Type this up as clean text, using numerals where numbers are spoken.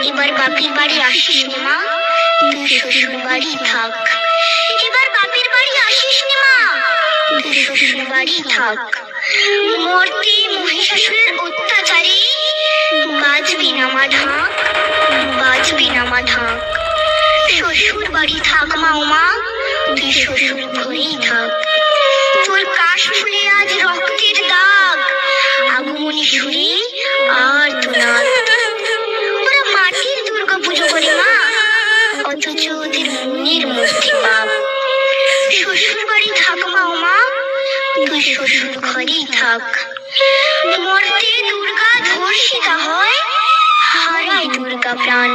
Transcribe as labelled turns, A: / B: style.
A: এবার বাপের বাড়ি আসিস নে মা, তুই শ্বশুর বাড়ি থাক। এবার বাপের বাড়ি আসিস নে মা, তুই শ্বশুর বাড়ি থাক। মর্তে মহিষাসুরের অত্যাচারে বাজবি না মা ঢাক, বাজবি না মা ঢাক। শ্বশুর বাড়ি থাক মা ওমা, তুই শ্বশুর ঘরেই থাক। তোর কাশ ফুলে আজ রক্তের দাগ, আগমনী সুরে আর তো নাথ। ওরা মাটির দুর্গা পুজো করে মা, অথচ ওদের মনের মধ্যে পাপ। শ্বশুর বাড়ি থাক মা ওমা, তুই শ্বশুর ঘরেই থাক। মর্তে দুর্গা ধর্ষিতা হয়, হারায় দুর্গা প্রাণ।